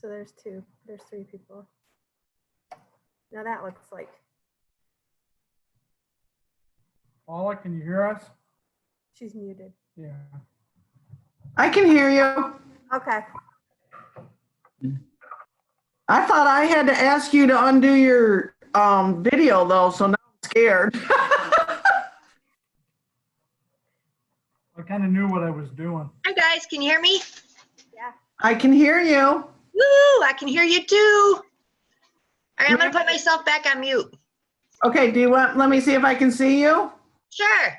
so there's two. There's three people. Now that looks like. Paula, can you hear us? She's muted. Yeah. I can hear you. Okay. I thought I had to ask you to undo your video though, so now I'm scared. I kind of knew what I was doing. Hi guys, can you hear me? Yeah. I can hear you. Woo, I can hear you too. All right, I'm gonna put myself back on mute. Okay, do you want, let me see if I can see you. Sure.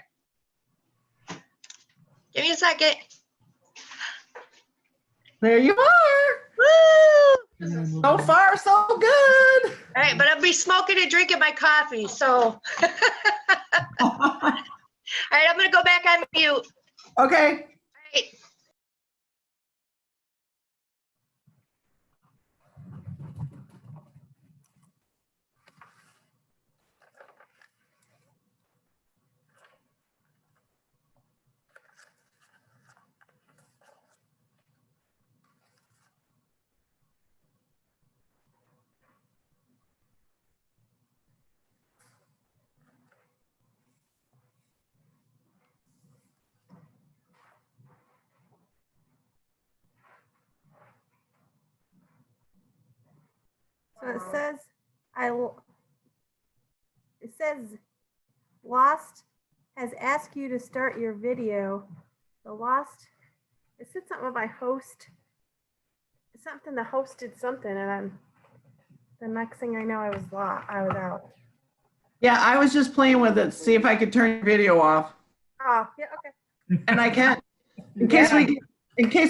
Give me a second. There you are. Woo! So far, so good. All right, but I'll be smoking and drinking my coffee, so. All right, I'm gonna go back on mute. Okay. All right. So it says Lost has asked you to start your video. It said something about host. Something the host did something, and then the next thing I know, I was out. Yeah, I was just playing with it, see if I could turn your video off. Oh, yeah, okay. And I can't, in case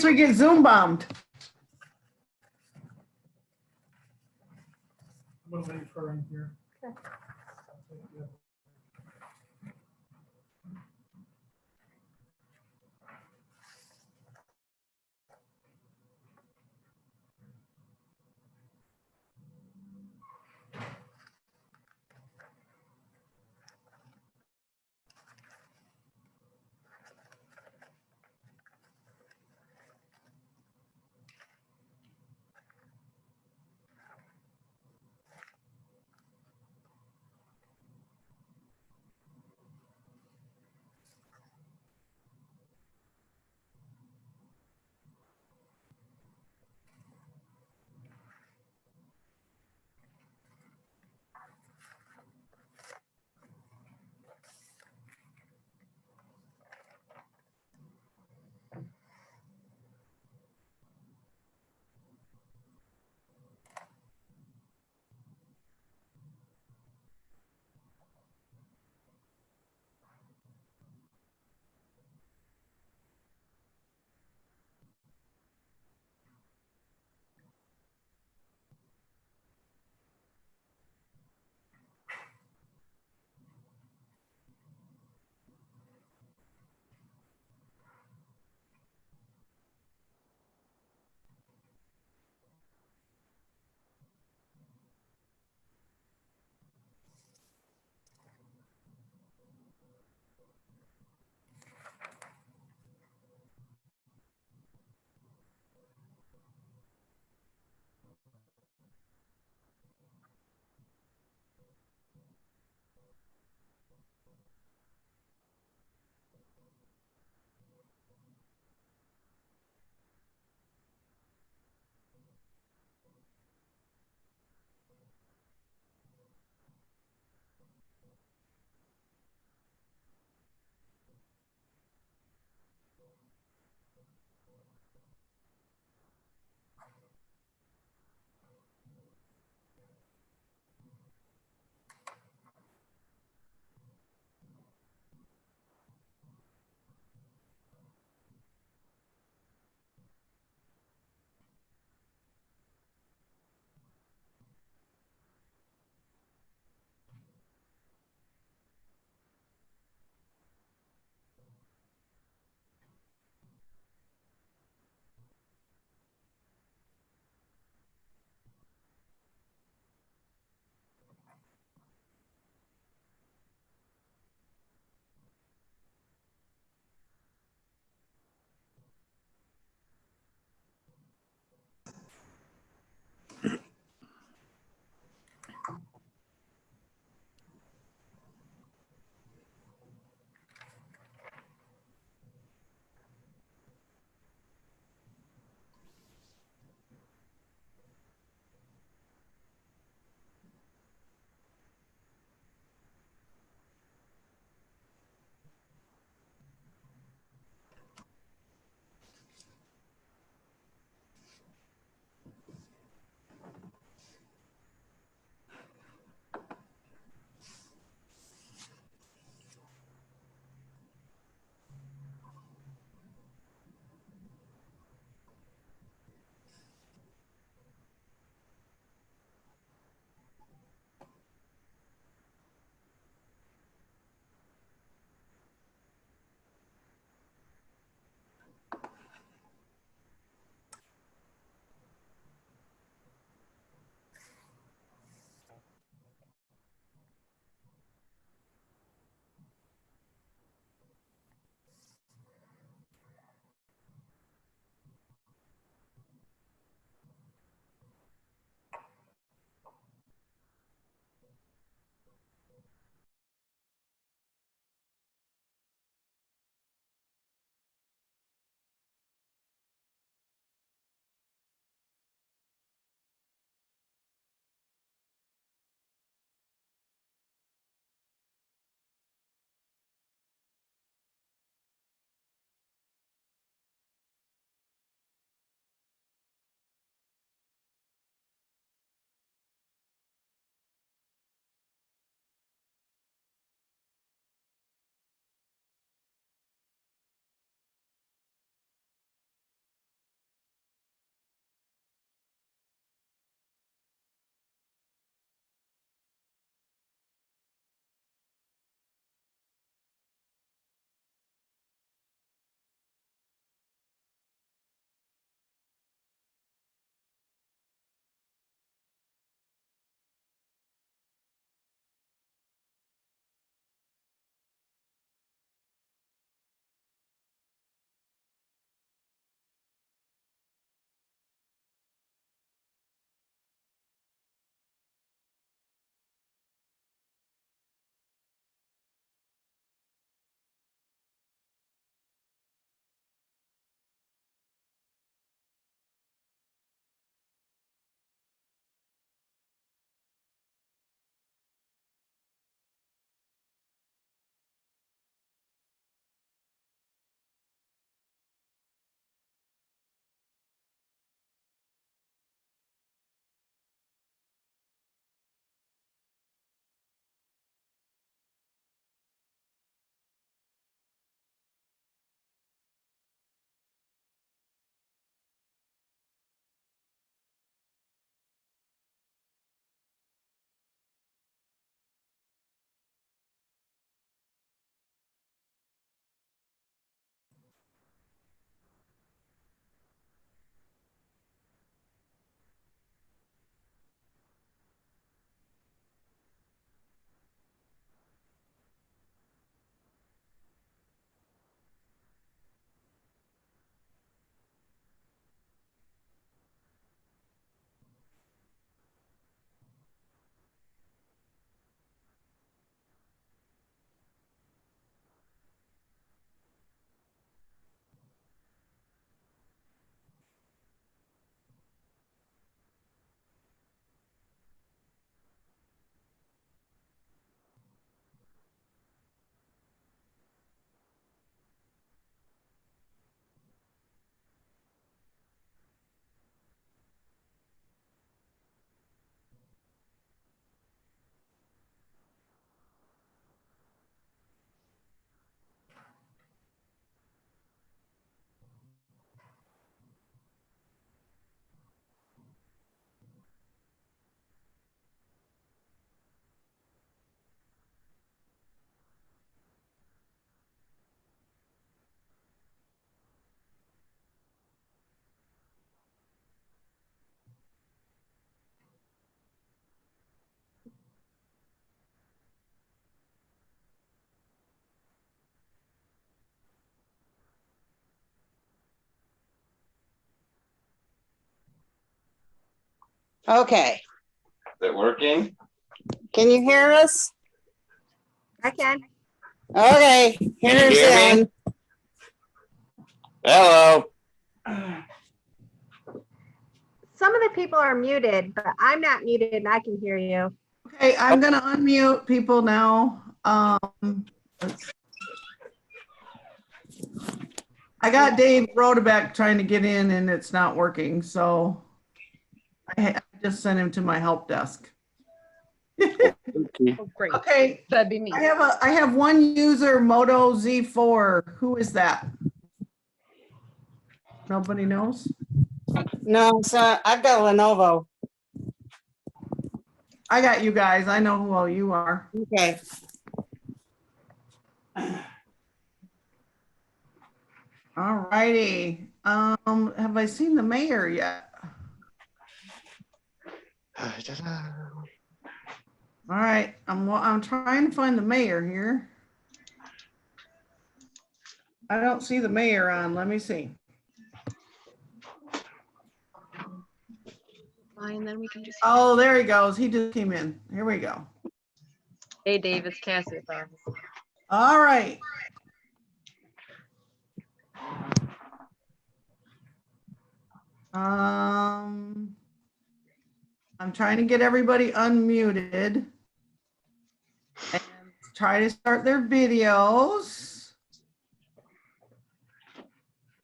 we get Zoom bombed. I'm gonna leave her in here. Okay. Okay, Is it working? can you hear us? I can. Okay, here's hear me? in. Hello. Some of the people are muted, but I'm not muted and I can hear you. Okay, I'm gonna unmute people now. I got Dave Rodebeck trying to get in and it's not working, so I just sent him to my help desk. Oh, great. Okay, That'd be me. I have one user, Moto Z4. Who is that? Nobody knows? No, so I've got Lenovo. I got you guys. I know who all you are. Okay. All righty. Have I seen the mayor yet? All right, I'm trying to find the mayor here. I don't see the mayor on. Let me see. And then we can just. Oh, there he goes. He just came in. Here we go. Hey, Dave, it's Cassie. All right. I'm trying to get everybody unmuted and try to start their videos.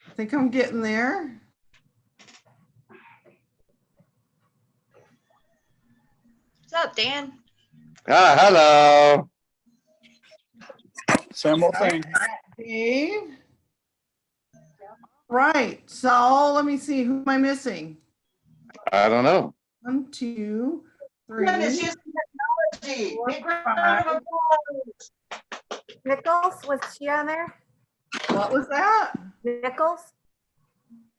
I think I'm getting there. What's up, Dan? Hello. Same old thing. Dave. Right. So let me see. Who am I missing? I don't know. 1, 2, 3. It's just technology. Big round of applause. Nichols, was she on there? What was that? Nichols?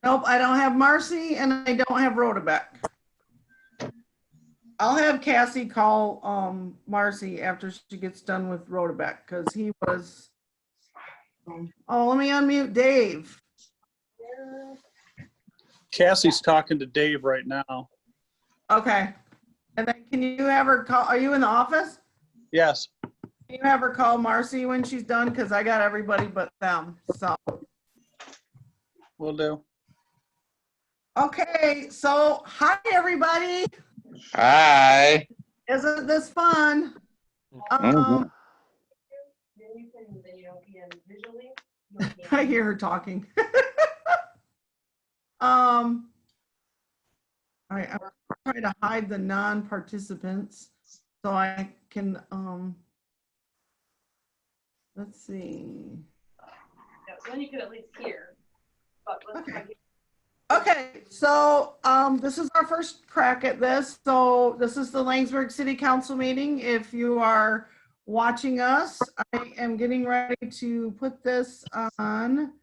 Nope, I don't have Marcy and I don't have Rodebeck. I'll have Cassie call Marcy after she gets done with Rodebeck because he was. Oh, let me unmute Dave. Cassie's talking to Dave right now. Okay. And then can you have her call? Are you in the office? Yes. Can you have her call Marcy when she's done? Because I got everybody but them. So. Will do. Okay. So, hi, everybody. Hi. Isn't this fun? Mhm. I hear her talking. All right, I'm trying to hide the non-participants so I can, let's see. Then you could at least hear. But let's Okay. Okay, so this is our first crack at this. So this is the Langsburg City Council meeting. If you are watching us, I am getting ready to put this on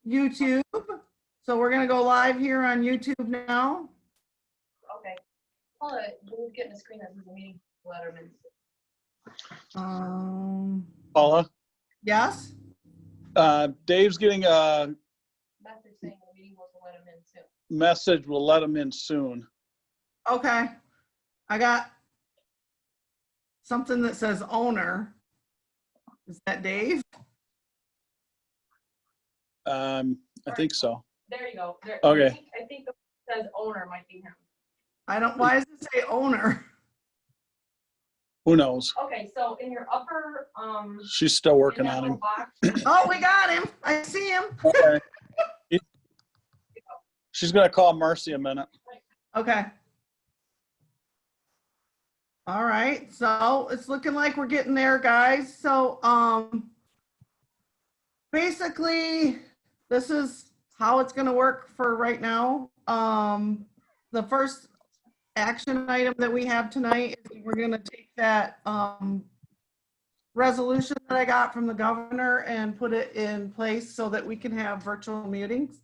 YouTube. So we're gonna go live here on YouTube now. Okay. We'll get in the screen that says the meeting Letterman. Paula, Yes? Dave's getting a Message saying the meeting was to let him in soon. message. We'll let him in soon. Okay. I got something that says owner. Is that Dave? I think so. There you go. There, Okay. I think it says owner might be him. Why does it say owner? Who knows? Okay, so in your upper She's still working in that on little him. box, Oh, we got him. I see him. Okay. She's gonna call Marcy a minute. Okay. All right. So it's looking like we're getting there, guys. So basically this is how it's going to work for right now. The first action item that we have tonight is we're going to take that resolution that I got from the governor and put it in place so that we can have virtual meetings.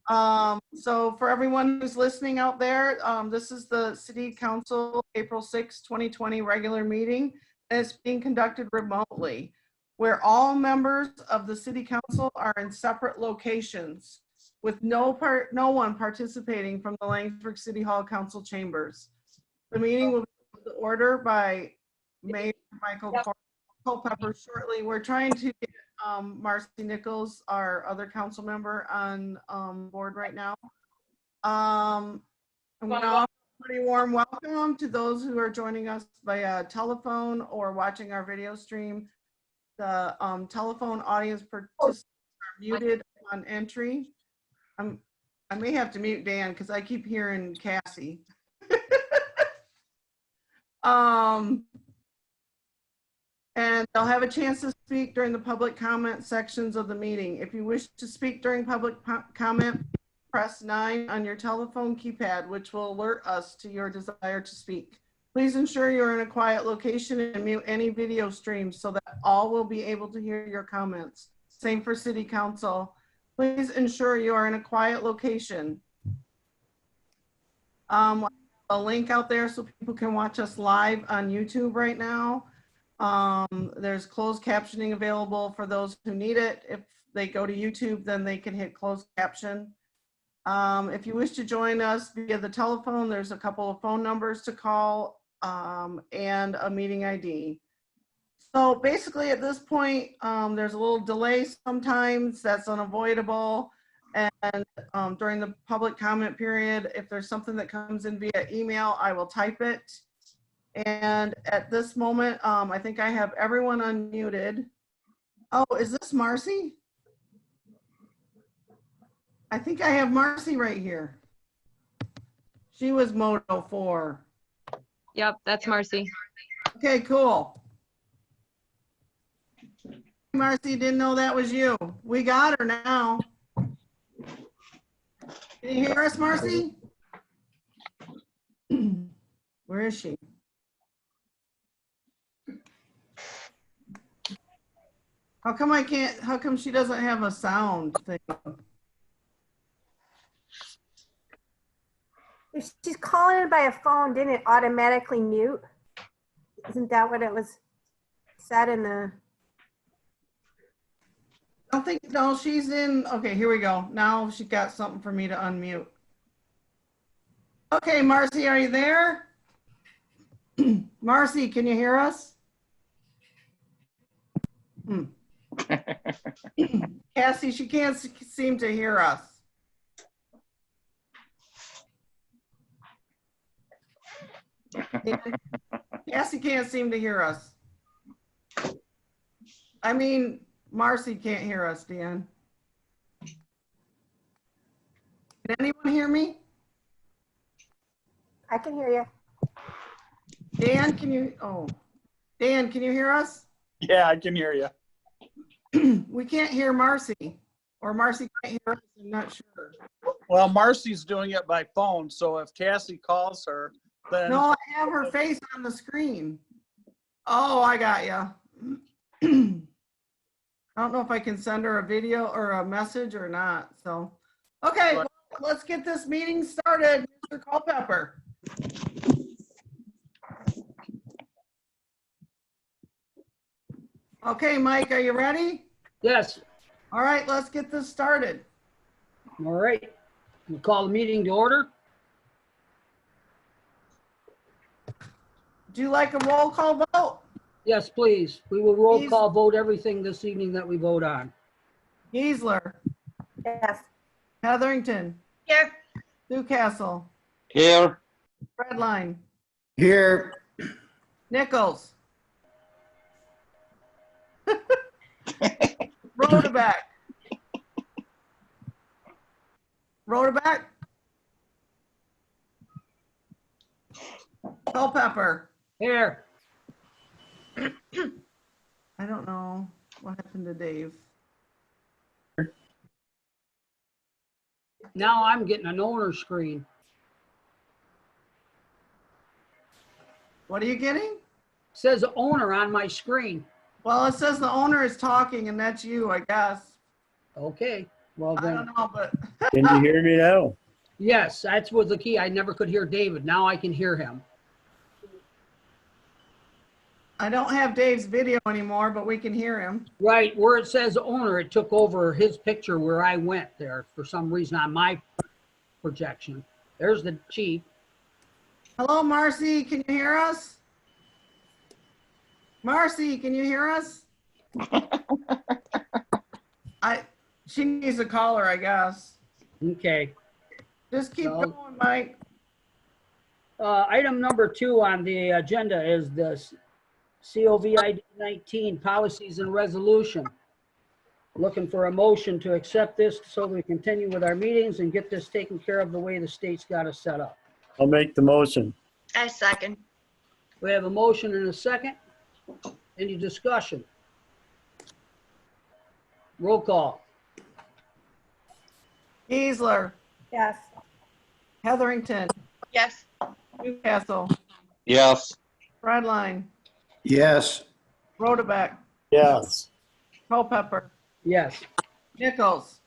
So for everyone who's listening out there, this is the City Council April 6, 2020 regular meeting. And it's being conducted remotely, where all members of the City Council are in separate locations with no one participating from the Langsburg City Hall Council chambers. The meeting will be called to order by Mayor Michael Culpepper shortly. We're trying to get Marcy Nichols, our other council member, on board right now. I'm going to offer a pretty warm welcome to those who are joining us via telephone or watching our video stream. The telephone audience participants are muted on entry. I may have to mute Dan because I keep hearing Cassie. And they'll have a chance to speak during the public comment sections of the meeting. If you wish to speak during public comment, press 9 on your telephone keypad, which will alert us to your desire to speak. Please ensure you're in a quiet location and mute any video streams so that all will be able to hear your comments. Same for City Council. Please ensure you are in a quiet location. A link out there so people can watch us live on YouTube right now. There's closed captioning available for those who need it. If they go to YouTube, then they can hit closed caption. If you wish to join us via the telephone, there's a couple of phone numbers to call and a meeting ID. So basically at this point, there's a little delay sometimes that's unavoidable. And during the public comment period, if there's something that comes in via email, I will type it. And at this moment, I think I have everyone unmuted. Oh, is this Marcy? I think I have Marcy right here. She was Moto 4. Yep, that's Marcy. Okay, cool. Marcy, didn't know that was you. We got her now. Can you hear us, Marcy? Where is she? How come I can't, how come she doesn't have a sound thing? If she's calling in by a phone, didn't it automatically mute? Isn't that what it was said in the? I don't think, no, she's in, okay, here we go. Now she got something for me to unmute. Okay, Marcy, are you there? Marcy, can you hear us? Cassie, she can't seem to hear us. Cassie can't seem to hear us. I mean, Marcy can't hear us, Dan. Can anyone hear me? I can hear you. Dan, can you, oh, Dan, can you hear us? Yeah, I can hear you. We can't hear Marcy, or Marcy can't hear us, I'm not sure. Well, Marcy's doing it by phone, so if Cassie calls her, then. No, I have her face on the screen. Oh, I got you. I don't know if I can send her a video or a message or not, so. Okay, well, let's get this meeting started, Mr. Culpepper. Okay, Mike, are you ready? Yes, All right, let's get this started. all right. We'll call the meeting to order. Do you like a roll call vote? Yes, please. We will roll Please. call vote everything this evening that we vote on. Geisler, Yes. Heatherington, Here. Newcastle, Here. Redline, Here. Nichols. Rotaback. Rotaback. Culpepper. Here, I don't know what happened to Dave. now I'm getting an owner screen. What are you getting? Says owner on my screen. Well, it says the owner is talking and that's you, I guess. Okay, well I don't then, know, but Can you hear me now? yes, that's was the key. I never could hear David. Now I can hear him. I don't have Dave's video anymore, but we can hear him. Right, where it says owner, it took over his picture where I went there for some reason on my projection. There's the chief. Hello, Marcy, can you hear us? Marcy, can you hear us? She needs a caller, I guess. Okay. Just keep No. going, Mike. Item number 2 on the agenda is the COVID-19 policies and resolution. Looking for a motion to accept this so we continue with our meetings and get this taken care of the way the state's got us set up. I'll make the motion. I second. We have a motion and a second. Any discussion? Roll call. Geisler, Yes. Heatherington, Yes. Newcastle, Yes. Redline, Yes. Rodebeck, Yes. Culpepper, Yes. Nichols.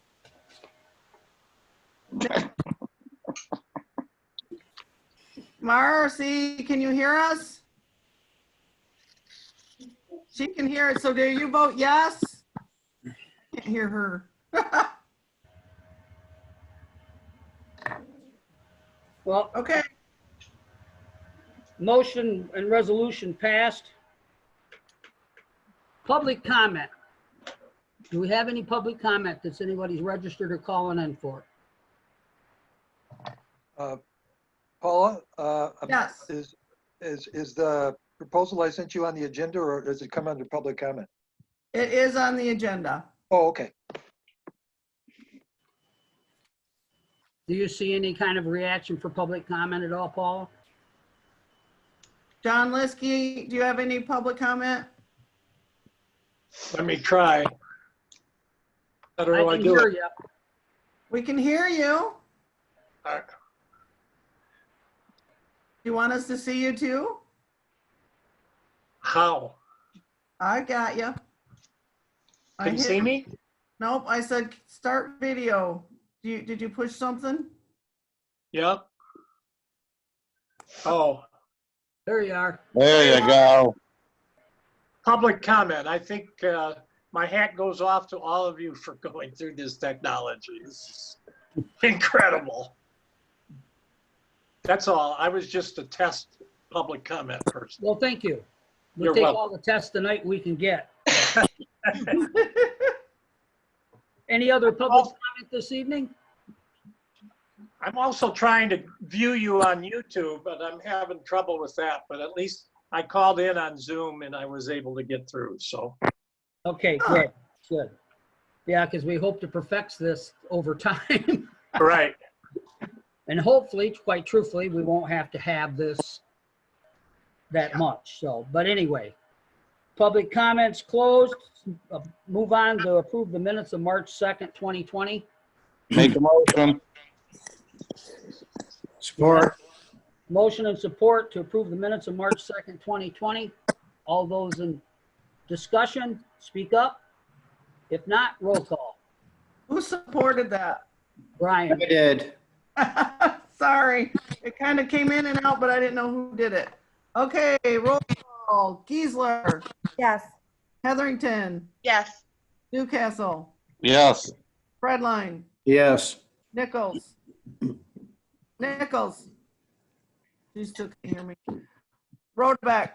Marcy, can you hear us? She can hear it. So do you vote yes? Can't hear her. Well, Okay. motion and resolution passed. Public comment. Do we have any public comment that's anybody's registered or calling in for? Paula, Yes. is the proposal I sent you on the agenda, or does it come under public comment? It is on the agenda. Oh, okay. Do you see any kind of reaction for public comment at all, Paula? John Liskey, do you have any public comment? Let me try. How do I can do hear it? you. We can hear you. Uh, Do you want us to see you too? How? I got you. Can you see me? Nope, I said start video. Did you push something? Yep. Oh, There you are. There you go. public comment. I think my hat goes off to all of you for going through this technology. This is incredible. That's all. I was just a test public comment person. Well, thank you. We'll You're take welcome. all the tests tonight we can get. Any other public comment this evening? I'm also trying to view you on YouTube, but I'm having trouble with that. But at least I called in on Zoom and I was able to get through. So, Okay, good, good. Yeah, because we hope to perfect this over time. right. And hopefully, quite truthfully, we won't have to have this that much. So, but anyway, public comments closed. Move on to approve the minutes of March 2nd, 2020. Make a motion. Support. Motion and support to approve the minutes of March 2nd, 2020. All those in discussion, speak up. If not, roll call. Who supported that? Brian. I did. Sorry, it kind of came in and out, but I didn't know who did it. Okay, roll call. Geisler, Yes. Heatherington, Yes. Newcastle, Yes. Redline, Yes. Nichols. Nichols. You still can't hear me. Rodebeck,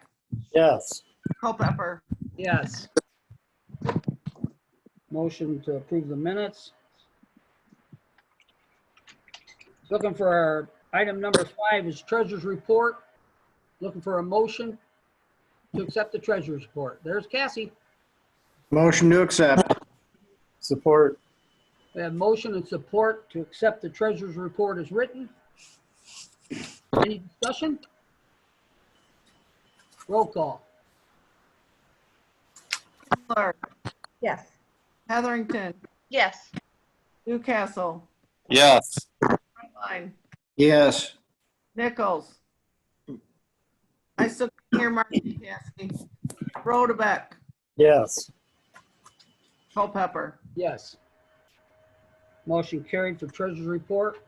Yes. Culpepper. Yes. Motion to approve the minutes. Looking for our item number 5 is treasurer's report. Looking for a motion to accept the treasurer's report. There's Cassie. Motion to accept. Support. We have motion and support to accept the treasurer's report as written. Any discussion? Roll call. Geisler, Yes. Heatherington, Yes. Newcastle, Yes. Redline, Yes. Nichols. I still can't hear Marcy, Cassie. Rodebeck, Yes. Culpepper. Yes. Motion carried for treasurer's report.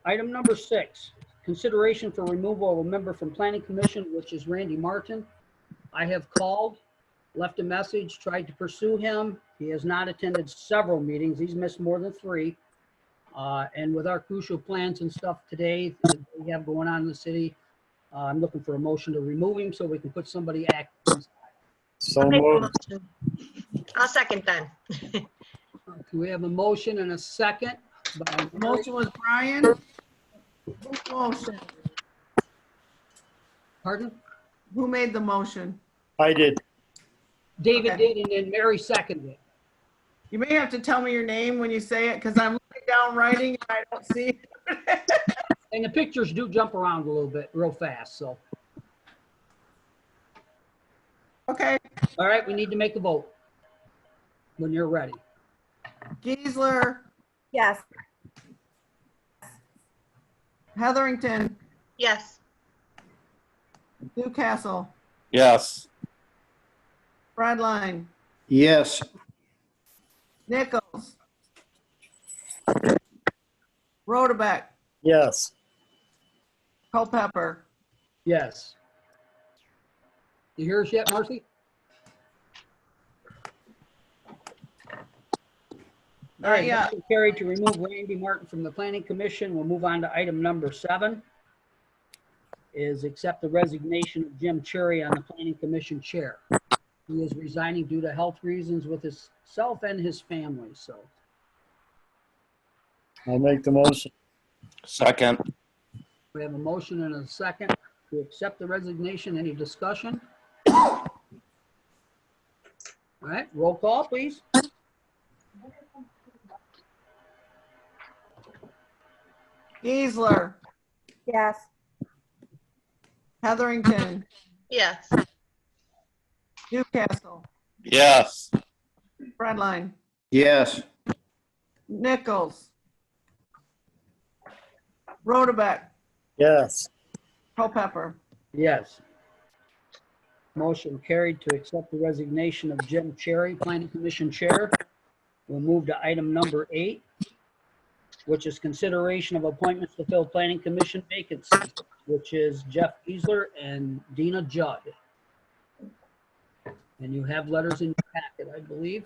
Item number 6, consideration for removal of a member from planning commission, which is Randy Martin. I have called, left a message, tried to pursue him. He has not attended several meetings. He's missed more than 3. And with our crucial plans and stuff today, we have going on in the city. I'm looking for a motion to remove him so we can put somebody active. So I'll make the moved. motion. I'll second then. Okay, we have a motion and a second. by The motion was Brian. Who motion? Pardon? Who made the motion? I did. David Okay. did, and then Mary seconded it. You may have to tell me your name when you say it, because I'm looking down writing and I don't see it. And the pictures do jump around a little bit real fast, so. Okay, All right, we need to make a vote when you're ready. Geisler, Yes. Heatherington, Yes. Newcastle, Yes. Redline, Yes. Nichols, Rodebeck, Yes. Culpepper. Yes. You hear us yet, Marcy? All right, Yeah. motion carried to remove Randy Martin from the Planning Commission. We'll move on to item number 7. Is accept the resignation of Jim Cherry on the Planning Commission chair. He is resigning due to health reasons with himself and his family, so. I'll make the motion. Second. We have a motion and a second to accept the resignation. Any discussion? All right, roll call, please. Geisler, Yes. Heatherington, Yes. Newcastle, Yes. Redline, Yes. Nichols, Rodebeck, Yes. Culpepper. Yes. Motion carried to accept the resignation of Jim Cherry, Planning Commission Chair. We'll move to item number 8, which is consideration of appointments to fill Planning Commission vacancies, which is Jeff Giesler and Dina Judd. And you have letters in your packet, I believe.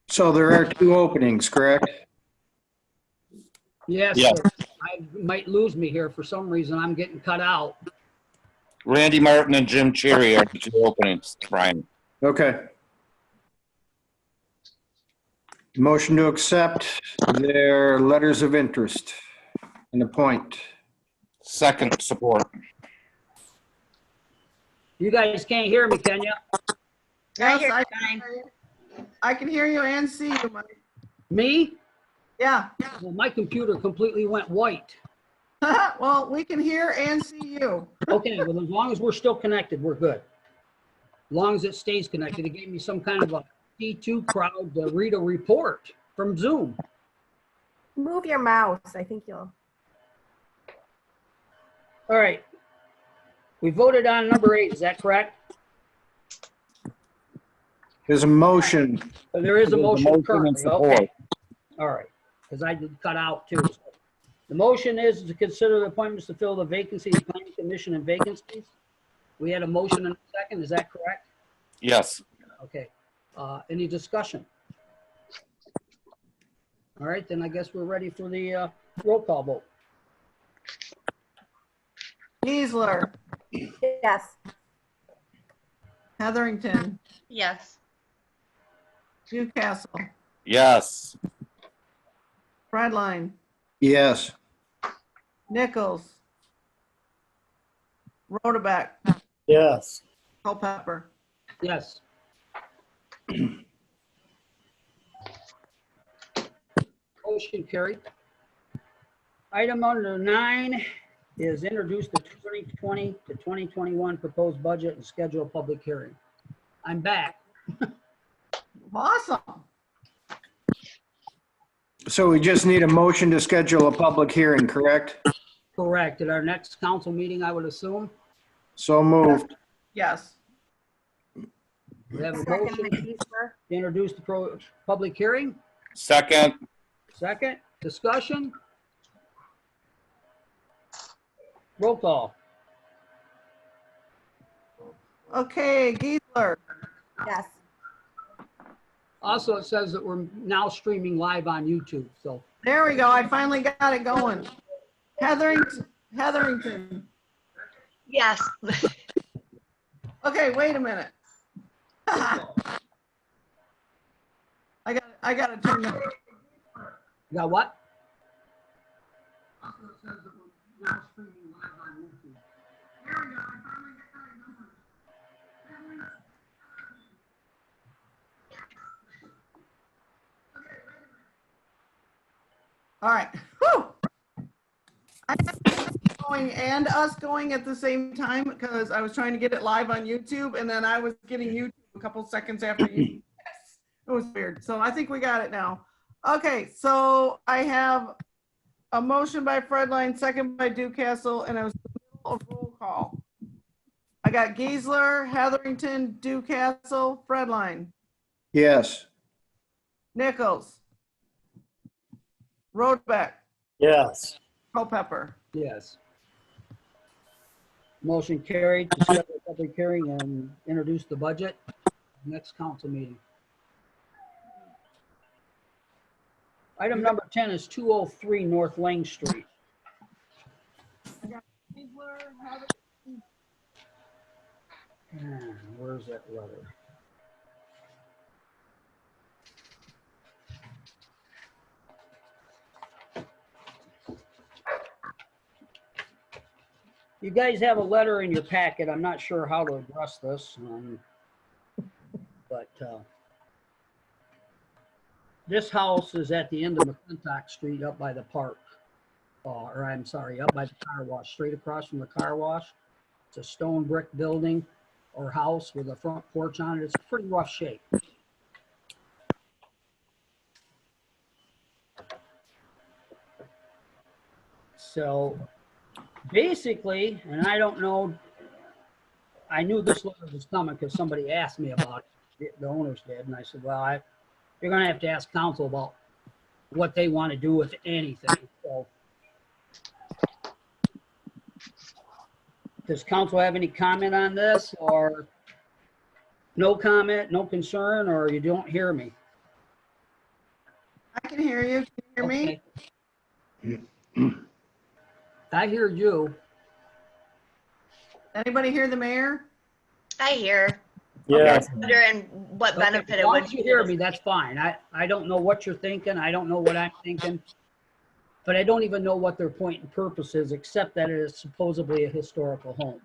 So there are 2 openings, correct? Yes, Yeah. sir. I might lose me here for some reason. I'm getting cut out. Randy Martin and Jim Cherry are the 2 openings, Brian. Okay. Motion to accept their letters of interest and appoint. Second support. You guys can't hear me, can you? Yes, hear I you can hear you. I can hear you and see you, Mike. Me? Yeah. Well, my computer completely went white. Well, we can hear and see you. Okay, well, as long as we're still connected, we're good. As long as it stays connected. It gave me some kind of a T2 crowd to read a report from Zoom. Move your mouse. I think you'll. All right. We voted on number 8, is that correct? There's a motion. There is a There's a motion motion and currently, support. okay. All right, because I did cut out too. So the motion is to consider the appointments to fill the vacancies, planning commission and vacancies. We had a motion and a second, is that correct? Yes. Okay, any discussion? All right, then I guess we're ready for the roll call vote. Geisler, Yes. Heatherington, Yes. Newcastle, Yes. Redline, Yes. Nichols, Rodebeck, Yes. Culpepper. Yes. Motion carried. Item under 9 is introduce the 2020 to 2021 proposed budget and schedule a public hearing. I'm back. Awesome. So we just need a motion to schedule a public hearing, correct? Correct. At our next council meeting, I would assume. So moved. Yes. We have a Second, motion to Geisler. introduce the public hearing. Second. Second, discussion. Roll call. Okay, Geisler, Yes. Also, it says that we're now streaming live on YouTube, so. there we go. I finally got it going. Heatherington. Yes. Okay, wait a minute. I got to turn that. You got what? All right. Whew. I had going and us going at the same time because I was trying to get it live on YouTube and then I was getting YouTube a couple seconds after you. It was weird. So I think we got it now. Okay, so I have a motion by Fredline, second by Ducastle, and I was in the middle of roll call. I got Geisler, Heatherington, Ducastle, Fredline, Yes. Nichols, Roadbeck, Yes. Culpepper. Yes. Motion carried to set a public hearing and introduce the budget. Next council meeting. Item number 10 is 203 North Lang Street. Where's that letter? You guys have a letter in your packet. I'm not sure how to address this, but this house is at the end of McClintock Street up by the park. Or I'm sorry, up by the car wash, straight across from the car wash. It's a stone brick building or house with a front porch on it. It's pretty rough shape. So basically, and I don't know, I knew this letter was coming because somebody asked me about it, the owners did, and I said, well, you're gonna have to ask council about what they want to do with anything. So, does council have any comment on this, or no comment, no concern, or you don't hear me? I can hear you. Can you hear me? Okay. I hear you. Anybody hear the mayor? I hear. Yeah. Wondering what Okay, benefit as it long would as be. you hear me, that's fine. I don't know what you're thinking. I don't know what I'm thinking. But I don't even know what their point and purpose is, except that it is supposedly a historical home.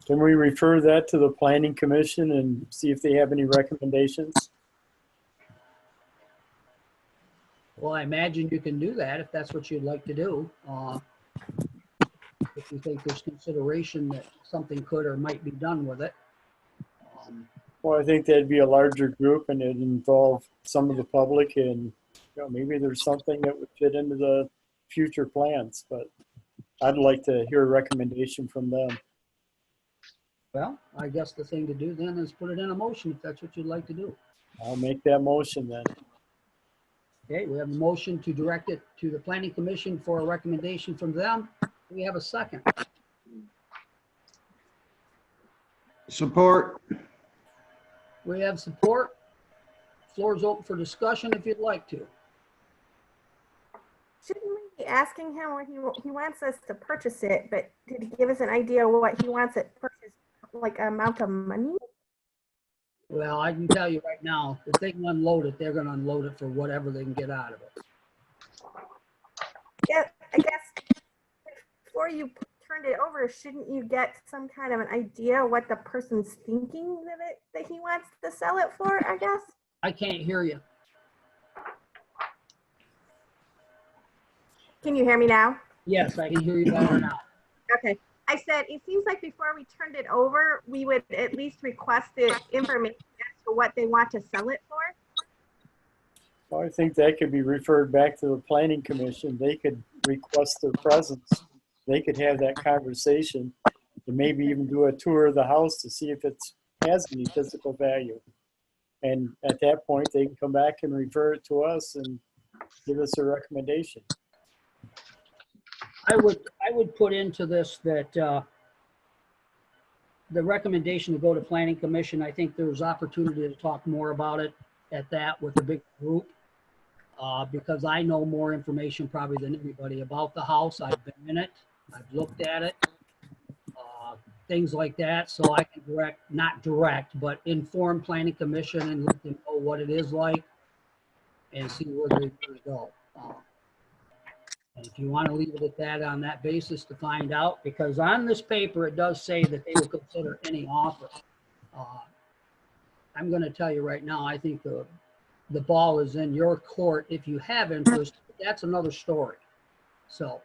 Can we refer that to the planning commission and see if they have any recommendations? Well, I imagine you can do that if that's what you'd like to do. If you think there's consideration that something could or might be done with it. Well, I think that'd be a larger group and it'd involve some of the public and, you know, maybe there's something that would fit into the future plans, but I'd like to hear a recommendation from them. Well, I guess the thing to do then is put it in a motion if that's what you'd like to do. I'll make that motion then. Okay, we have a motion to direct it to the planning commission for a recommendation from them. We have a second. Support. We have support. Floor is open for discussion if you'd like to. Shouldn't we be asking him what he wants us to purchase it, but did he give us an idea what he wants it purchased, like amount of money? Well, I can tell you right now, if they can unload it, they're gonna unload it for whatever they can get out of it. Yeah, I guess before you turned it over, shouldn't you get some kind of an idea what the person's thinking that he wants to sell it for, I guess? I can't hear you. Can you hear me now? Yes, I can hear you better now. Okay. I said, it seems like before we turned it over, we would at least request the information as to what they want to sell it for. Well, I think that could be referred back to the planning commission. They could request their presence. They could have that conversation and maybe even do a tour of the house to see if it has any physical value. And at that point, they can come back and refer it to us and give us a recommendation. I would put into this that the recommendation to go to planning commission, I think there's opportunity to talk more about it at that with a big group. Because I know more information probably than anybody about the house. I've been in it, I've looked at it, things like that. So I can not direct, but inform planning commission and let them know what it is like and see where they want to go. And if you want to leave it at that on that basis to find out, because on this paper, it does say that they will consider any offer. I'm going to tell you right now, I think the ball is in your court. If you have interest, that's another story. So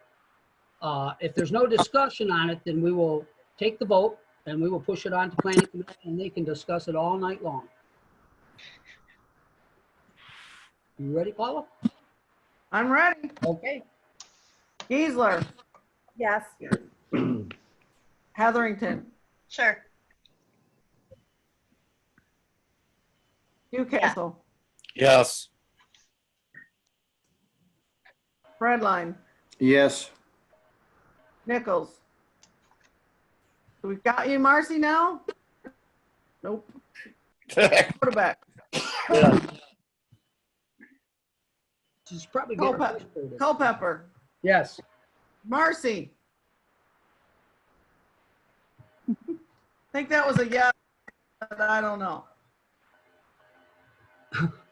if there's no discussion on it, then we will take the vote and we will push it on to planning commission and they can discuss it all night long. You ready, Paula? I'm ready. Okay. Geisler, Yes. Heatherington, Sure. Newcastle, Yes. Redline, Yes. Nichols. So we've got you, Marcy, now? Nope. Quarterback. Yeah. She's probably getting frustrated. Culpepper, Yes. Marcy. I think that was a yes, but I don't know.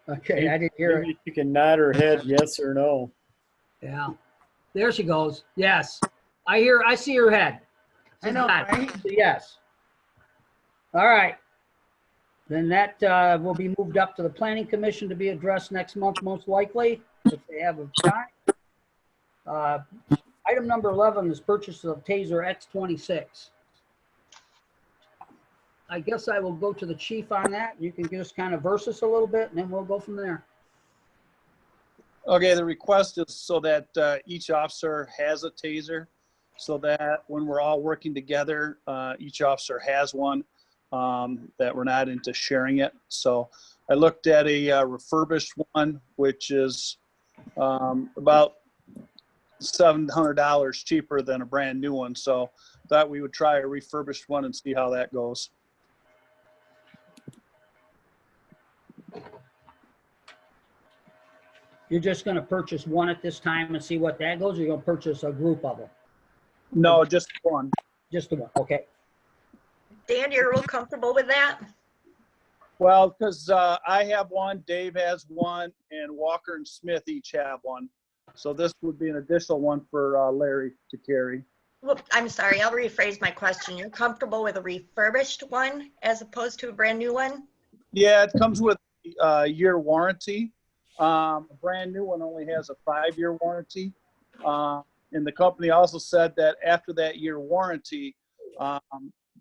Okay, I didn't hear it. Maybe you can nod her head yes or no. Yeah. There she goes. Yes. I see her head. I know, She's right? Yes. All right. Then that will be moved up to the planning commission to be addressed next month, most likely, if they have time. Item number 11 is purchase of Taser X26. I guess I will go to the chief on that. You can just kind of verse us a little bit and then we'll go from there. Okay, the request is so that each officer has a taser, so that when we're all working together, each officer has one, that we're not into sharing it. So I looked at a refurbished one, which is about $700 cheaper than a brand new one. So thought we would try a refurbished one and see how that goes. You're just going to purchase one at this time and see what that goes, or you're going to purchase a group of them? No, just one. Just the one, okay. Dan, you're real comfortable with that? Well, because I have one, Dave has one, and Walker and Smith each have one. So this would be an additional one for Larry to carry. Well, I'm sorry, I'll rephrase my question. You're comfortable with a refurbished one as opposed to a brand new one? Yeah, it comes with a year warranty. A brand new one only has a 5-year warranty. And the company also said that after that year warranty,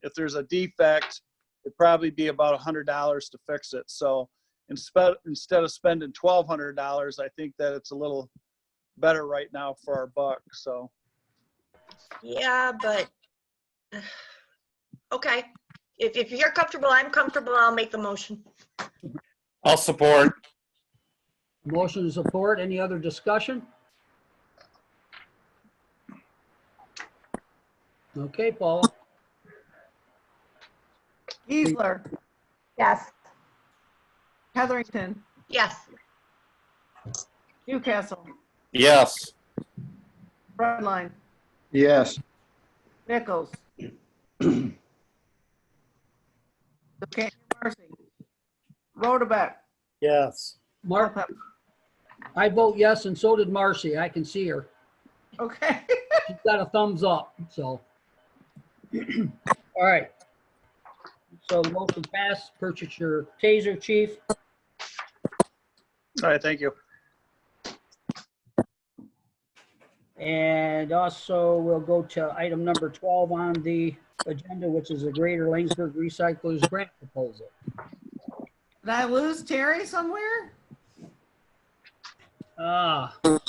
if there's a defect, it'd probably be about $100 to fix it. So instead of spending $1,200, I think that it's a little better right now for our buck. So Yeah, but okay. If you're comfortable, I'm comfortable, I'll make the motion. I'll support. Motion to support. Any other discussion? Okay, Paula. Geisler, Yes. Heatherington, Yes. Newcastle, Yes. Redline, Yes. Nichols. Okay, Marcy. Rotabeck, Yes. Mark, I vote yes, and so did Marcy. I can see her. okay. She's got a thumbs up, so. All right. So the motion passed. Purchase your taser, chief. all right, thank you. And also we'll go to item number 12 on the agenda, which is a Greater Lanesburg Recyclers Grant Proposal. Did I lose Terry somewhere? Ah. I'm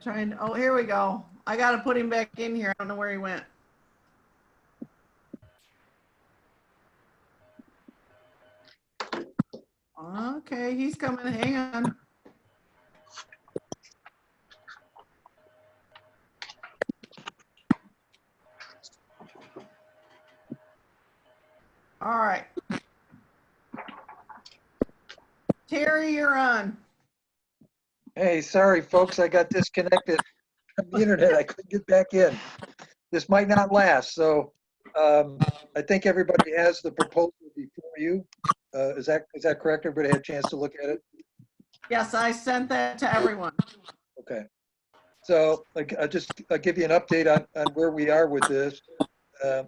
trying to, oh, here we go. I got to put him back in here. I don't know where he went. Okay, he's coming. Hang on. All right. Terry, you're on. Hey, sorry, folks, I got disconnected from the internet. I couldn't get back in. This might not last, so I think everybody has the proposal before you. Is that correct? Everybody had a chance to look at it? Yes, I sent that to everyone. Okay. So I'll give you an update on where we are with this.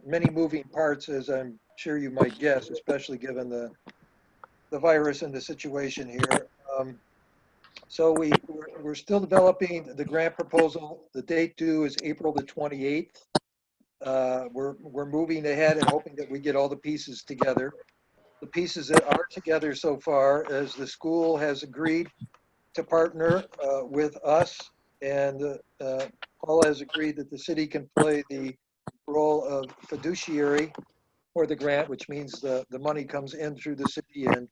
Many moving parts, as I'm sure you might guess, especially given the virus and the situation here. So we're still developing the grant proposal. The date due is April the 28th. We're moving ahead and hoping that we get all the pieces together. The pieces that are together so far, as the school has agreed to partner with us, and Paul has agreed that the city can play the role of fiduciary for the grant, which means the money comes in through the city and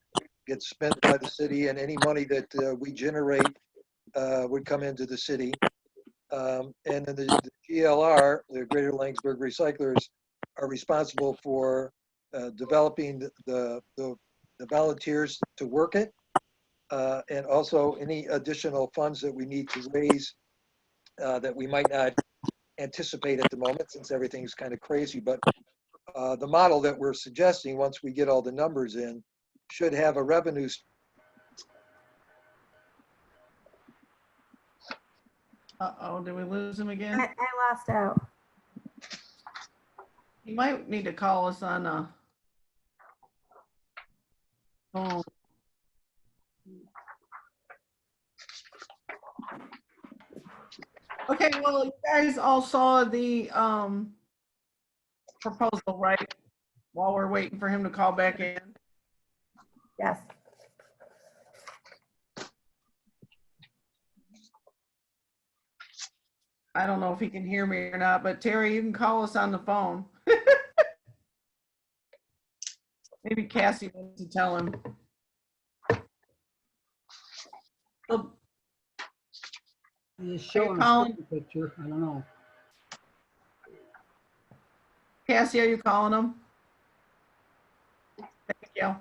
gets spent by the city, and any money that we generate would come into the city. And then the GLR, the Greater Laingsburg Recyclers, are responsible for developing the volunteers to work it, and also any additional funds that we need to raise that we might not anticipate at the moment, since everything's kind of crazy. But the model that we're suggesting, once we get all the numbers in, should have a revenue. Uh-oh, did we lose him again? I lost out. You might need to call us on a phone. Okay, well, you guys all saw the proposal, right? While we're waiting for him to call back in. Yes. I don't know if he can hear me or not, but Terry, you can call us on the phone. Maybe Cassie wants to tell him. Oh, It's showing calling? a picture. I don't know. Cassie, are you calling him? Thank you.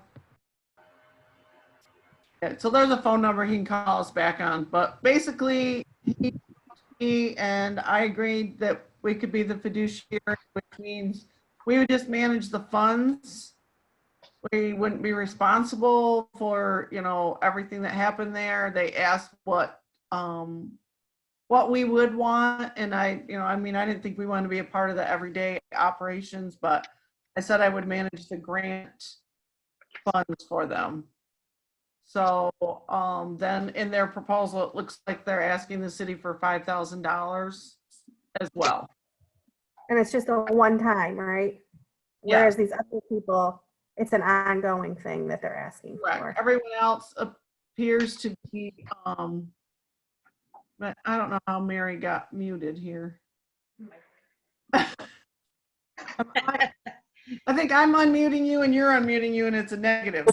Yeah, so there's a phone number he can call us back on, but basically he and I agreed that we could be the fiduciary, which means we would just manage the funds. We wouldn't be responsible for, you know, everything that happened there. They asked what we would want, and I didn't think we wanted to be a part of the everyday operations, but I said I would manage the grant funds for them. So then in their proposal, it looks like they're asking the city for $5,000 as well. And it's just a one time, right? Yeah. Whereas these other people, it's an ongoing thing that they're asking Correct. for. Everyone else appears to be, but I don't know how Mary got muted here. I think I'm unmuting you and you're unmuting you, and it's a negative.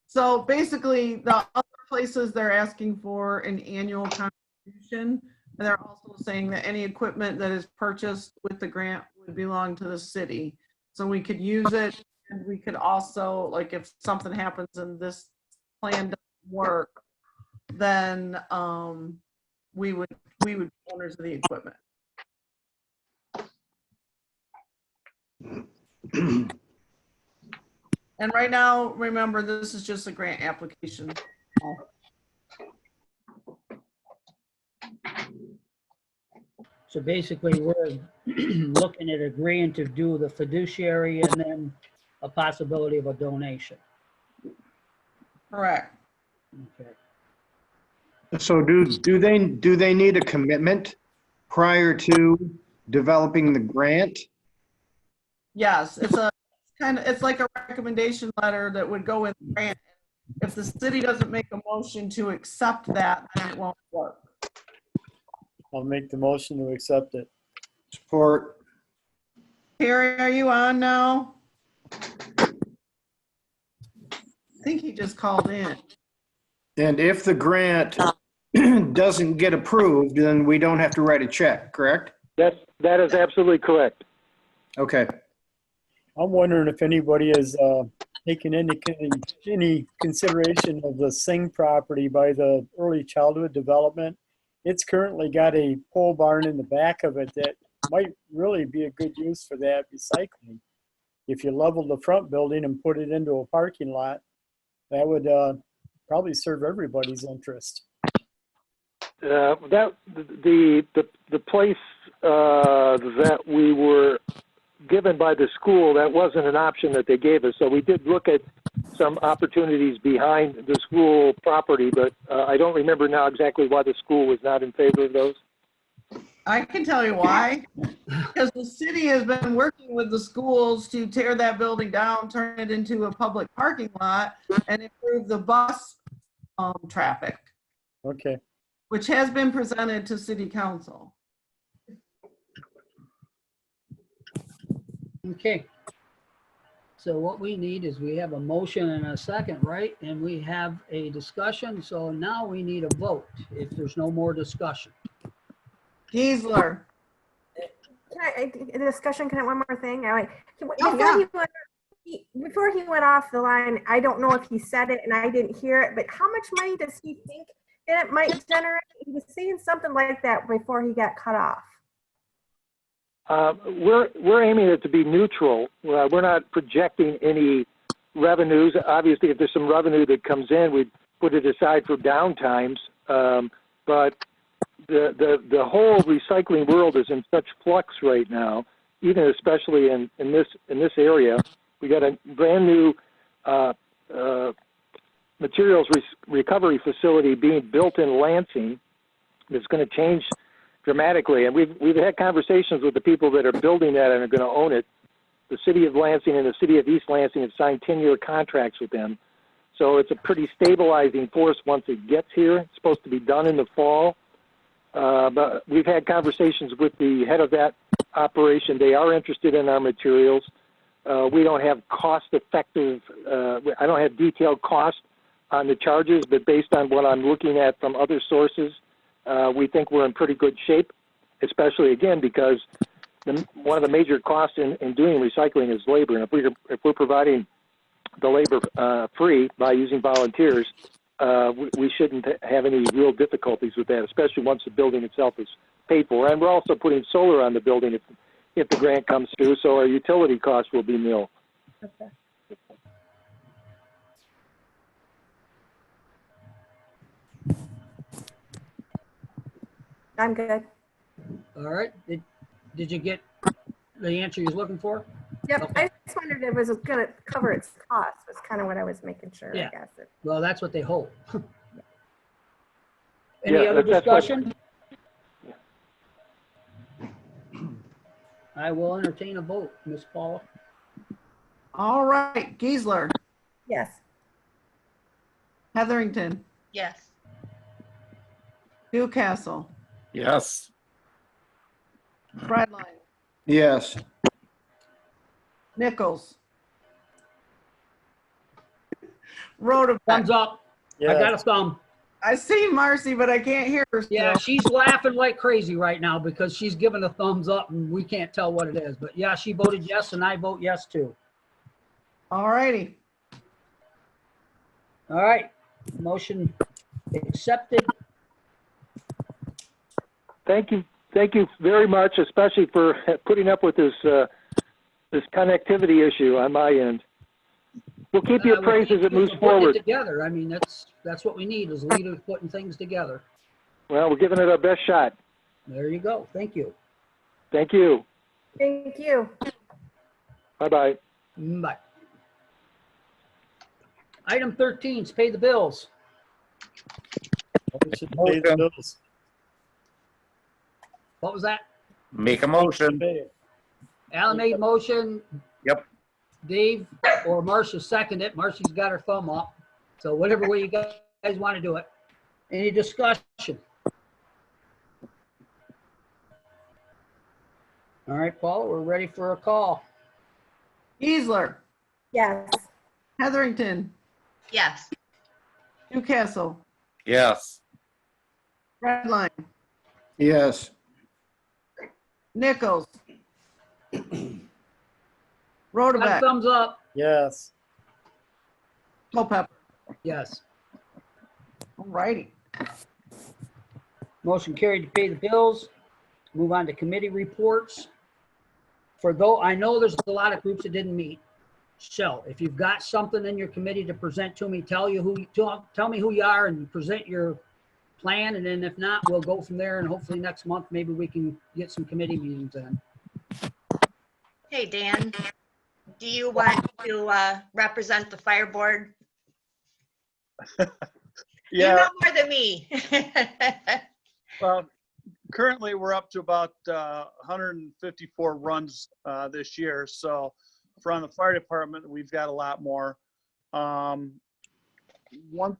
So basically, the other places they're asking for an annual contribution, and they're also saying that any equipment that is purchased with the grant would belong to the city. So we could use it, and we could also, like, if something happens and this plan doesn't work, then we would be owners of the equipment. And right now, remember, this is just a grant application. So basically, we're looking at agreeing to do the fiduciary and then a possibility of a donation. Correct. Okay. So do they need a commitment prior to developing the grant? Yes, it's like a recommendation letter that would go in the grant. If the city doesn't make a motion to accept that, then it won't work. I'll make the motion to accept it. Support. Terry, are you on now? I think he just called in. And if the grant doesn't get approved, then we don't have to write a check, correct? That is absolutely correct. Okay. I'm wondering if anybody has taken any consideration of the Singh property by the early childhood development. It's currently got a pole barn in the back of it that might really be a good use for that recycling. If you leveled the front building and put it into a parking lot, that would probably serve everybody's interest. That the place that we were given by the school, that wasn't an option that they gave us. So we did look at some opportunities behind the school property, but I don't remember now exactly why the school was not in favor of those. I can tell you why. Because the city has been working with the schools to tear that building down, turn it into a public parking lot, and improve the bus traffic, Okay. which has been presented to city council. Okay. So what we need is we have a motion and a second, right? And we have a discussion. So now we need a vote if there's no more discussion. Giesler. A discussion, can I, one more thing? Yeah. Before he went off the line, I don't know if he said it and I didn't hear it, but how much money does he think that it might generate? He was saying something like that before he got cut off. We're aiming it to be neutral. We're not projecting any revenues. Obviously, if there's some revenue that comes in, we put it aside for downtimes. But the whole recycling world is in such flux right now, even especially in this area. We got a brand new materials recovery facility being built in Lansing that's going to change dramatically. And we've had conversations with the people that are building that and are going to own it. The city of Lansing and the city of East Lansing have signed 10-year contracts with them. So it's a pretty stabilizing force once it gets here. It's supposed to be done in the fall. But we've had conversations with the head of that operation. They are interested in our materials. We don't have cost-effective, I don't have detailed cost on the charges, but based on what I'm looking at from other sources, we think we're in pretty good shape, especially, again, because one of the major costs in doing recycling is labor. And if we're providing the labor free by using volunteers, we shouldn't have any real difficulties with that, especially once the building itself is paid for. And we're also putting solar on the building if the grant comes through, so our utility costs will be nil. Okay. I'm good. All right. Did you get the answer you was looking for? Yep. Okay. I just wondered if it was going to cover its costs. Was kind of what I was making sure. Yeah. I guess. Well, that's what they hope. Any Yeah, other that's what- discussion? I will entertain a vote, Ms. Paula. All right, Giesler, Yes. Heatherington, Yes. Newcastle, Yes. Redline, Yes. Nichols. Rhoda. Thumbs up. I Yeah. got a thumb. I see Marcy, but I can't hear her still. Yeah, she's laughing like crazy right now because she's giving a thumbs up and we can't tell what it is. But yeah, she voted yes and I vote yes too. All righty. All right, motion accepted. Thank you very much, especially for putting up with this connectivity issue on my end. We'll keep you appraised as it moves Putting forward. it together. I mean, that's what we need is leaders putting things together. Well, we're giving it our best shot. There you go. Thank you. Thank you. Thank you. Bye-bye. Bye. Item 13 is pay the bills. We should pay the bills. What was that? Make a motion. Alan made motion. Yep. Dave or Marcia seconded it. Marcia's got her thumb up. So whatever way you guys want to do it. Any discussion? All right, Paul, we're ready for a call. Giesler, Yes. Heatherington, Yes. Newcastle, Yes. Redline, Yes. Nichols, Rotoback, Thumbs up. Yes. Culpepper. Yes. All righty. Motion carried to pay the bills. Move on to committee reports. For though I know there's a lot of groups that didn't meet. So if you've got something in your committee to present to me, tell me who you are and present your plan. And then if not, we'll go from there. And hopefully next month, maybe we can get some committee meetings in. Hey, Dan, do you want to represent the fire board? You Yeah, know more than me. well, currently we're up to about 154 runs this year. So from the fire department, we've got a lot more. One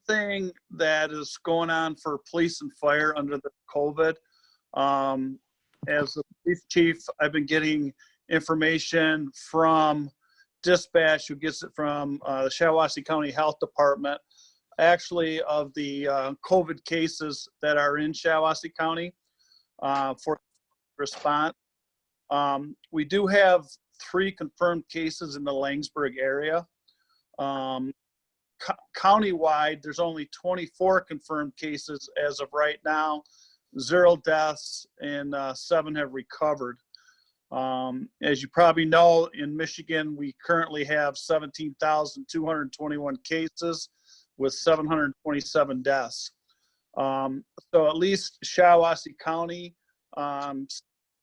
thing that is going on for police and fire under the COVID, as the police chief, I've been getting information from dispatch, who gets it from the Shiawassee County Health Department, actually of the COVID cases that are in Shiawassee County for response. We do have 3 confirmed cases in the Langsburg area. Countywide, there's only 24 confirmed cases as of right now, 0 deaths, and 7 have recovered. As you probably know, in Michigan, we currently have 17,221 cases with 727 deaths. So at least Shiawassee County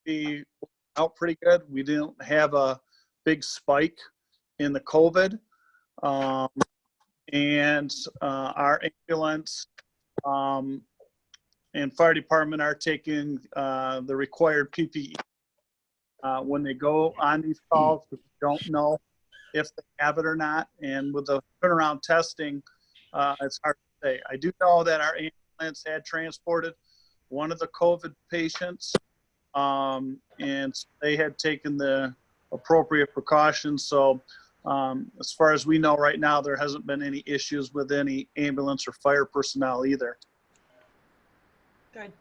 be out pretty good. We didn't have a big spike in the COVID. And our ambulance and fire department are taking the required PPE when they go on these calls, because we don't know if they have it or not. And with the turnaround testing, it's hard to say. I do know that our ambulance had transported one of the COVID patients, and they had taken the appropriate precautions. So as far as we know right now, there hasn't been any issues with any ambulance or fire personnel either. Good,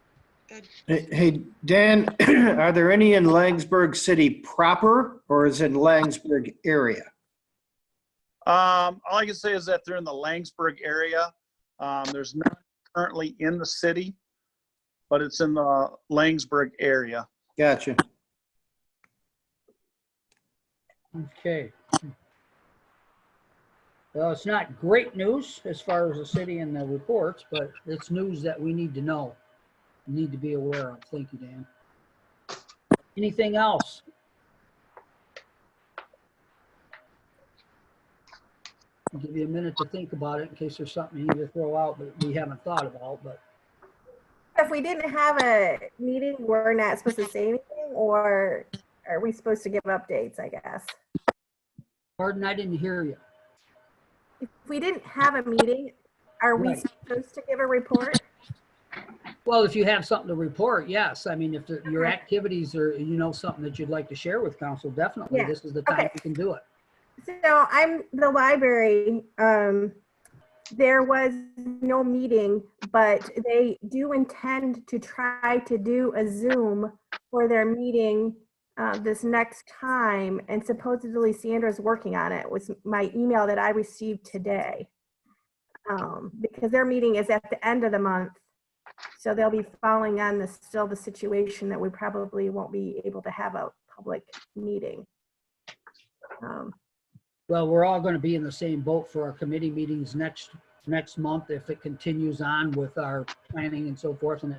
good. Hey, Dan, are there any in Langsburg City proper, or is it Langsburg area? All I can say is that they're in the Langsburg area. There's none currently in the city, but it's in the Langsburg area. Gotcha. Okay. Well, it's not great news as far as the city and the reports, but it's news that we need to know, need to be aware of. Thank you, Dan. Anything else? I'll give you a minute to think about it in case there's something you need to throw out that we haven't thought about. But If we didn't have a meeting, we're not supposed to say anything, or are we supposed to give updates, I guess? pardon, I didn't hear you. If we didn't have a meeting, are we Right. supposed to give a report? Well, if you have something to report, yes. I mean, if your activities are, something that you'd like to share with council, definitely, Yeah. this is the time Okay. you can do it. So I'm the library. There was no meeting, but they do intend to try to do a Zoom for their meeting this next time. And supposedly Sandra's working on it, was my email that I received today. Because their meeting is at the end of the month. So they'll be following on the situation that we probably won't be able to have a public meeting. Well, we're all going to be in the same boat for our committee meetings next month if it continues on with our planning and so forth. And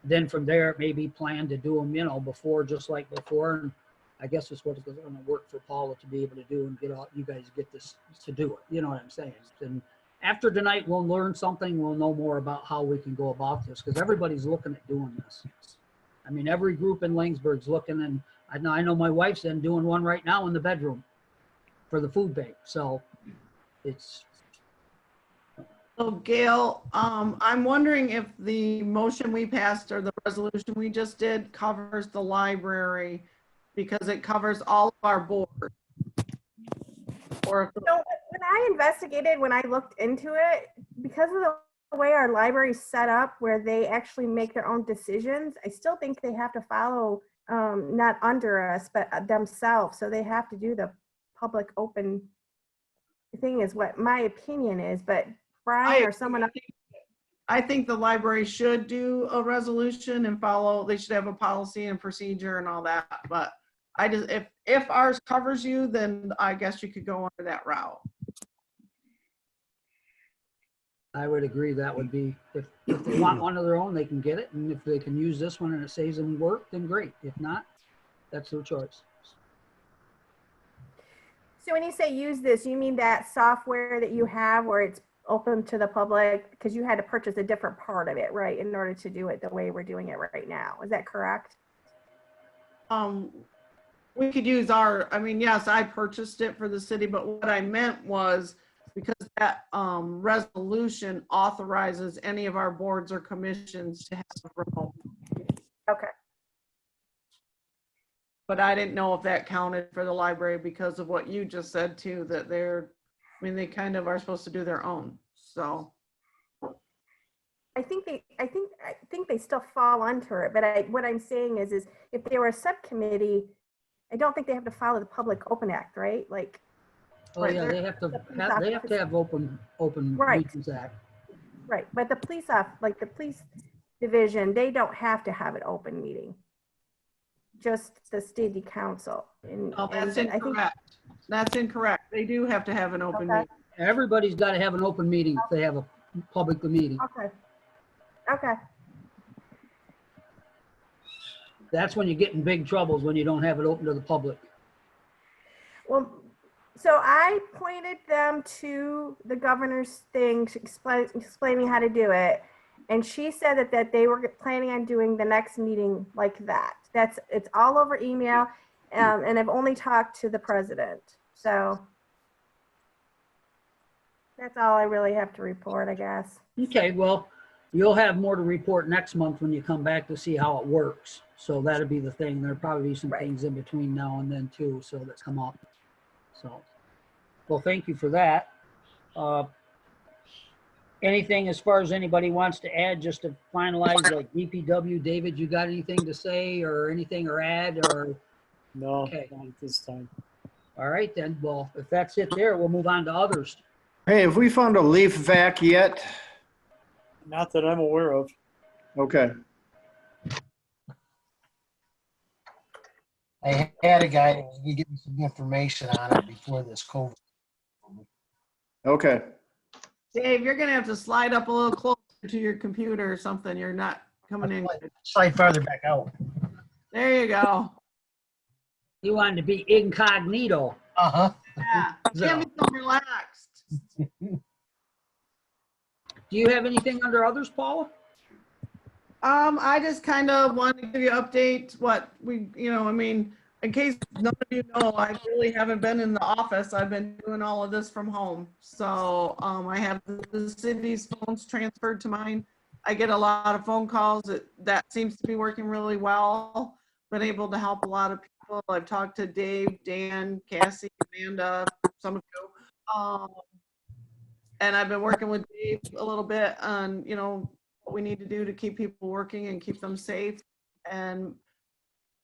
then from there, it may be planned to do them, before, just like before. And I guess it's what's going to work for Paula to be able to do and get all you guys get this to do it. You know what I'm saying? And after tonight, we'll learn something. We'll know more about how we can go about this, because everybody's looking at doing this. I mean, every group in Langsburg's looking, and I know my wife's doing one right now in the bedroom for the food bank. So it's. So Gail, I'm wondering if the motion we passed or the resolution we just did covers the library, because it covers all of our boards. Or if So when I investigated, when I looked into it, because of the way our library's set up, where they actually make their own decisions, I still think they have to follow, not under us, but themselves. So they have to do the public open thing is what my opinion is, but Brian or someone else. I think the library should do a resolution and follow, they should have a policy and procedure and all that. But I just, if ours covers you, then I guess you could go under that route. I would agree that would be, if they want one of their own, they can get it. And if they can use this one and it saves them work, then great. If not, that's their choice. So when you say use this, you mean that software that you have where it's open to the public, because you had to purchase a different part of it, right, in order to do it the way we're doing it right now. Is that correct? We could use our, I mean, yes, I purchased it for the city, but what I meant was because that resolution authorizes any of our boards or commissions to have a remote. Okay. But I didn't know if that counted for the library because of what you just said too, that they're, I mean, they kind of are supposed to do their own, so. I think they still fall under it, but what I'm saying is if they were a subcommittee, I don't think they have to follow the Public Open Act, right? Like. Oh yeah, they have to have open Right. meetings act. Right, but the police division, they don't have to have an open meeting. Just the city council. Oh, that's incorrect. That's incorrect. They do have to have an open meeting. Everybody's got to have an open meeting if they have a public meeting. Okay. Okay. That's when you get in big troubles, when you don't have it open to the public. Well, so I pointed them to the governor's thing, explaining how to do it. And she said that they were planning on doing the next meeting like that. It's all over email. And I've only talked to the president. So that's all I really have to report, I guess. Okay, well, you'll have more to report next month when you come back to see how it works. So that'll be the thing. There'll probably be some things in between now and then too, so that come up. So, well, thank you for that. Anything as far as anybody wants to add, just to finalize, like DPW, David, you got anything to say or anything or add or? No, Okay. not at this time. All right then, well, if that's it there, we'll move on to others. Hey, have we found a leaf vac yet? Not that I'm aware of. Okay. I had a guy that was gonna give me some information on it before this COVID. Okay. Dave, you're gonna have to slide up a little closer to your computer or something. You're not coming in. Slide farther back out. There you go. You wanted to be incognito. Uh-huh. Yeah, you can't be so relaxed. Do you have anything under others, Paula? I just kind of want to give you an update what we, I mean, in case none of you know, I really haven't been in the office. I've been doing all of this from home. So I have the city's phones transferred to mine. I get a lot of phone calls. That seems to be working really well. Been able to help a lot of people. I've talked to Dave, Dan, Cassie, Amanda, some of you. And I've been working with Dave a little bit on, what we need to do to keep people working and keep them safe. And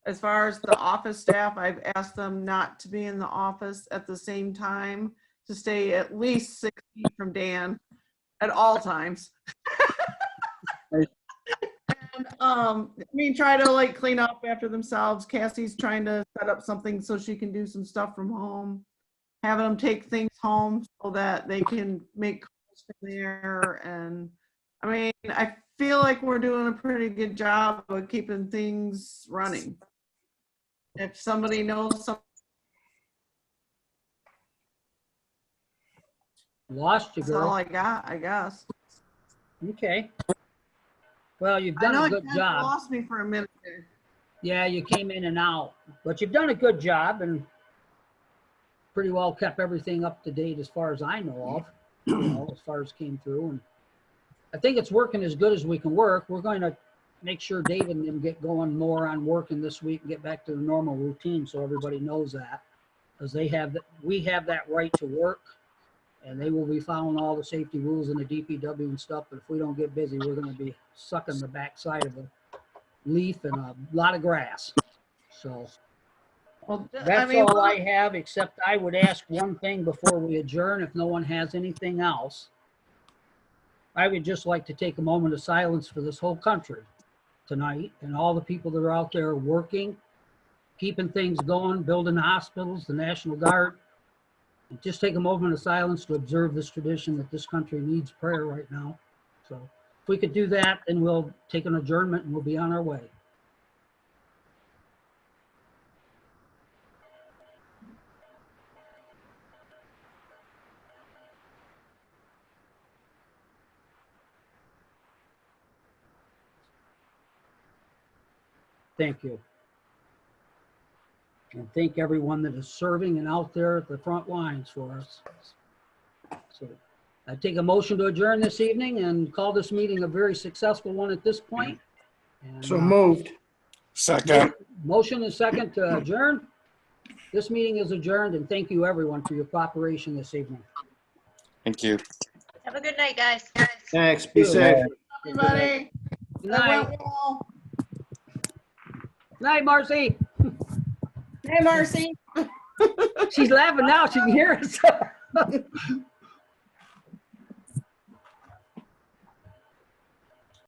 as far as the office staff, I've asked them not to be in the office at the same time, to stay at least 6 feet from Dan at all times. And, I mean, try to clean up after themselves. Cassie's trying to set up something so she can do some stuff from home, having them take things home so that they can make calls from there. And I mean, I feel like we're doing a pretty good job of keeping things running. If somebody knows something. Lost you, That's all girl. I got, I guess. Okay. Well, you've I done know a you good kinda job. lost me for a minute there. Yeah, you came in and out, but you've done a good job and pretty well kept everything up to date as far as I know of, as far as came through. And I think it's working as good as we can work. We're going to make sure David and them get going more on working this week and get back to the normal routine, so everybody knows that, because we have that right to work, and they will be following all the safety rules in the DPW and stuff. But if we don't get busy, we're going to be sucking the backside of a leaf and a lot of grass. So Well, I That's mean, all I have, except I would ask one thing before we adjourn, if no one has anything else. I would just like to take a moment of silence for this whole country tonight and all the people that are out there working, keeping things going, building hospitals, the National Guard. And just take a moment of silence to observe this tradition that this country needs prayer right now. So if we could do that, then we'll take an adjournment and we'll be on our way. Thank you. And thank everyone that is serving and out there at the front lines for us. So I take a motion to adjourn this evening and call this meeting a very successful one at this point. And, So moved. Second. motion is second to adjourn. This meeting is adjourned, and thank you everyone for your cooperation this evening. Thank you. Have a good night, guys. Thanks. Be safe. everybody. Good That night. went well. Good night, Marcy. Hey, Marcy. She's laughing now. She can hear us.